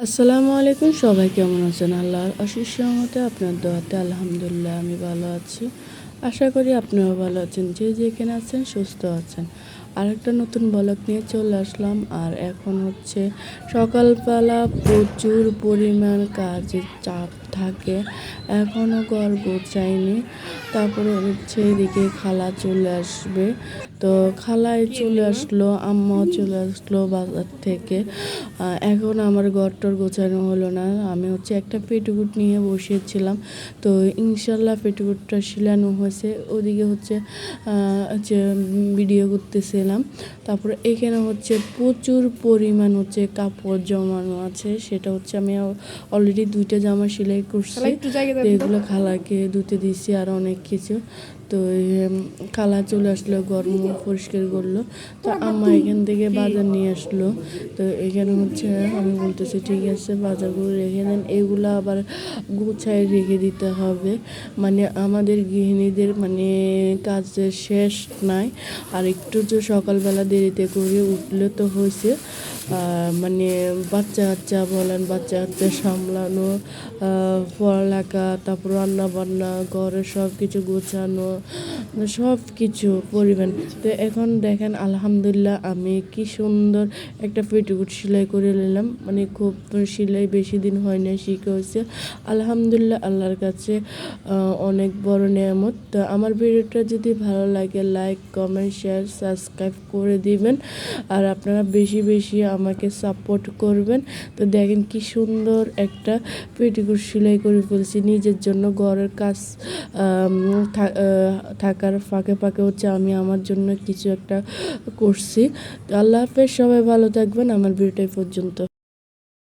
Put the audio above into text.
আসসালামু আলাইকুম, সবাই কেমন আছেন? আল্লাহর অশেষ রহমতে আপনার দোয়াতে আলহামদুলিল্লাহ আমি ভালো আছি। আশা করি আপনারাও ভালো আছেন, যে যেখানে আছেন সুস্থ আছেন। আরেকটা নতুন ব্লগ নিয়ে চলে আসলাম। আর এখন হচ্ছে সকালবেলা, প্রচুর পরিমাণ কাজের চাপ থাকে, এখনও ঘর গোছাইনি। তারপরে হচ্ছে এদিকে খালা চলে আসবে, তো খালাই চলে আসলো, আম্মাও চলে আসলো বাজার থেকে। এখন আমার ঘরটর গোছানো হলো না। আমি হচ্ছে একটা পেটিকোট নিয়ে বসিয়েছিলাম, তো ইনশাল্লাহ পেটিকোটটা শিলানো হয়েছে। ওদিকে হচ্ছে ভিডিও করতেছিলাম। তারপরে এখানে হচ্ছে প্রচুর পরিমাণ হচ্ছে কাপড় জমানো আছে, সেটা হচ্ছে আমি অলরেডি 2টা জামা সেলাই করছি, তো এগুলো খালাকে ধুতে দিচ্ছি আর অনেক কিছু। তো খালা চলে আসলো, গরম পরিষ্কার করলো। তো আম্মা এখান থেকে বাজার নিয়ে আসলো। তো এখানে হচ্ছে আমি বলতেছি ঠিক আছে বাজারগুলো রেখে দেন, এগুলো আবার গুছায় রেখে দিতে হবে। মানে আমাদের গৃহিণীদের মানে কাজের শেষ নাই। আর একটু যে সকালবেলা দেরিতে করে উঠলে তো হয়েছে, মানে বাচ্চা কাচ্চা বলেন, বাচ্চা কাচ্চা সামলানো, পড়ালেখা, তারপর রান্না বান্না, ঘরের সব কিছু গোছানো, সব কিছু পরিমাণ। তো এখন দেখেন আলহামদুলিল্লাহ আমি কি সুন্দর একটা পেটিকোট সেলাই করে নিলাম। মানে খুব সেলাই বেশি দিন হয় না, শিখে হয়েছে আলহামদুলিল্লাহ, আল্লাহর কাছে অনেক বড় নেয়ামত। তো আমার ভিডিওটা যদি ভালো লাগে লাইক, কমেন্ট, শেয়ার, সাবস্ক্রাইব করে দিবেন। আর আপনারা বেশি বেশি আমাকে সাপোর্ট করবেন। তো দেখেন কি সুন্দর একটা পেটিকোট সেলাই করে ফেলছি নিজের জন্য। ঘরের কাজ থাকার ফাঁকে ফাঁকে হচ্ছে আমি আমার জন্য কিছু একটা করছি। তো আল্লাহ হাফেজ, সবাই ভালো থাকবেন। আমার ভিডিওটা এই পর্যন্ত।